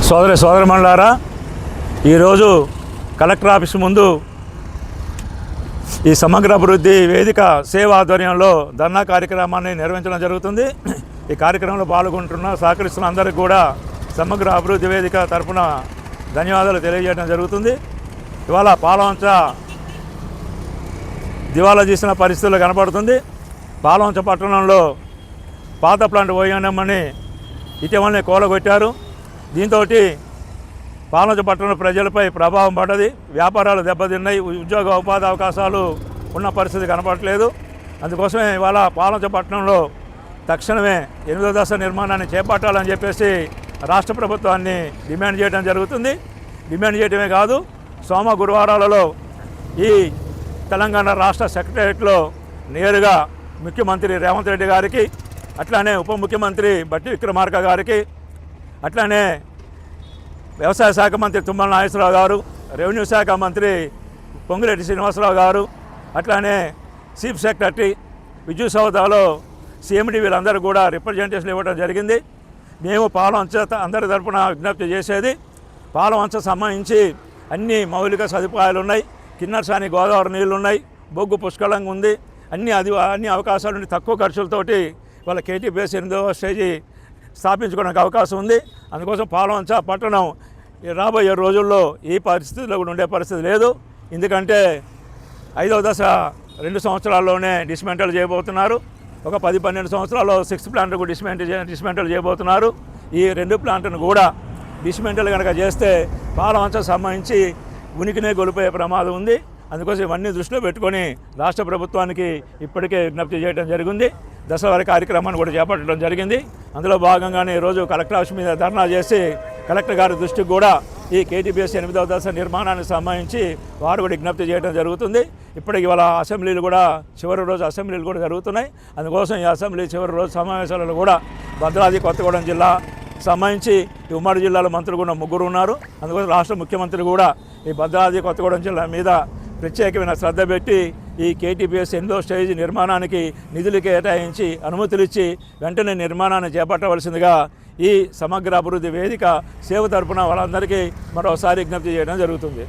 సోదరమణులారా, ఈరోజు collector office ముందు ఈ సమగ్ర అభివృద్ధి వేదిక సేవ ఆధ్వర్యంలో ధర్నా కార్యక్రమాన్ని నిర్వహించడం జరుగుతుంది. ఈ కార్యక్రమంలో పాల్గొంటున్న సహకరిస్తున్న అందరికీ కూడా సమగ్ర అభివృద్ధి వేదిక తరఫున ధన్యవాదాలు తెలియజేయడం జరుగుతుంది. ఇవాళ పాలవంచ దివాలా తీసిన పరిస్థితులు కనపడుతుంది. పాలవంచ పట్టణంలో పాత ప్లాంట్ పోయినామని ఇటీవలనే కూలగొట్టారు. దీంతో పాలవంచ పట్టణ ప్రజలపై ప్రభావం పడ్డది. వ్యాపారాలు దెబ్బతిన్నాయి. ఉద్యోగ ఉపాధి అవకాశాలు ఉన్న పరిస్థితి కనపడట్లేదు. అందుకోసమే ఇవాళ పాలవంచ పట్టణంలో తక్షణమే 8వ దశ నిర్మాణాన్ని చేపట్టాలని చెప్పేసి రాష్ట్ర ప్రభుత్వాన్ని డిమాండ్ చేయడం జరుగుతుంది. డిమాండ్ చేయడమే కాదు, సోమ గురువారాలలో ఈ తెలంగాణ రాష్ట్ర సెక్రటరియట్లో నేరుగా ముఖ్యమంత్రి రేవంత్ రెడ్డి గారికి, అట్లానే ఉప ముఖ్యమంత్రి బట్టి విక్రమార్క గారికి, అట్లానే వ్యవసాయ శాఖ మంత్రి తుమ్మల నాగేశ్వరరావు గారు, రెవెన్యూ శాఖ మంత్రి పొంగులేటి శ్రీనివాసరావు గారు, అట్లానే చీఫ్ సెక్రటరీ విద్యుత్ సౌదాలో సీఎండీ వీళ్ళందరూ కూడా రిప్రజెంటేషన్ ఇవ్వడం జరిగింది. మేము పాలవంచ అందరి తరపున విజ్ఞప్తి చేసేది, పాలవంచ సంబంధించి అన్ని మౌలిక సదుపాయాలు ఉన్నాయి. కిన్నెరసాని గోదావరి నీళ్ళు ఉన్నాయి. బొగ్గు పుష్కలంగా ఉంది. అన్ని అవకాశాలు ఉండి తక్కువ ఖర్చులతోటి వాళ్ళ కేటీపీఎస్ 8వ స్టేజీ స్థాపించుకోవడానికి అవకాశం ఉంది. అందుకోసం పాలవంచ పట్టణం రాబోయే రోజుల్లో ఈ పరిస్థితుల్లో కూడా ఉండే పరిస్థితి లేదు. ఎందుకంటే 5వ దశ 2 సంవత్సరాల్లోనే డిస్మెంటల్ చేయబోతున్నారు. ఒక 10-12 సంవత్సరాల్లో 6th ప్లాంట్ కూడా డిస్మెంటల్ చేయబోతున్నారు. ఈ 2 ప్లాంట్ను కూడా డిస్మెంటల్ కనుక చేస్తే పాలవంచ సంబంధించి ఉనికినే కోల్పోయే ప్రమాదం ఉంది. అందుకోసం ఇవన్నీ దృష్టిలో పెట్టుకొని రాష్ట్ర ప్రభుత్వానికి ఇప్పటికే విజ్ఞప్తి చేయడం జరిగింది. దశవారీ కార్యక్రమాన్ని కూడా చేపట్టడం జరిగింది. అందులో భాగంగానే ఈరోజు కలెక్టర్ ఆఫీస్ మీద ధర్నా చేసి కలెక్టర్ గారి దృష్టికి కూడా ఈ కేటీపీఎస్ 8వ దశ నిర్మాణానికి సంబంధించి వారు కూడా విజ్ఞప్తి చేయడం జరుగుతుంది. ఇప్పటికి ఇవాళ అసెంబ్లీలు కూడా చివరి రోజు అసెంబ్లీలు కూడా జరుగుతున్నాయి. అందుకోసం ఈ అసెంబ్లీ చివరి రోజు సమావేశాలలో కూడా భద్రాద్రి కొత్తగూడెం జిల్లా సంబంధించి ఈ ఉమ్మడి జిల్లాలో మంత్రులు కూడా 3 ఉన్నారు. అందుకోసం రాష్ట్ర ముఖ్యమంత్రి కూడా ఈ భద్రాద్రి కొత్తగూడెం జిల్లా మీద ప్రత్యేకమైన శ్రద్ధ పెట్టి ఈ కేటీపీఎస్ 8వ స్టేజ్ నిర్మాణానికి నిధులు కేటాయించి అనుమతులు ఇచ్చి వెంటనే నిర్మాణాన్ని చేపట్టవలసిందిగా ఈ సమగ్ర అభివృద్ధి వేదిక సేవ తరపున వాళ్ళందరికీ మరోసారి విజ్ఞప్తి చేయడం జరుగుతుంది.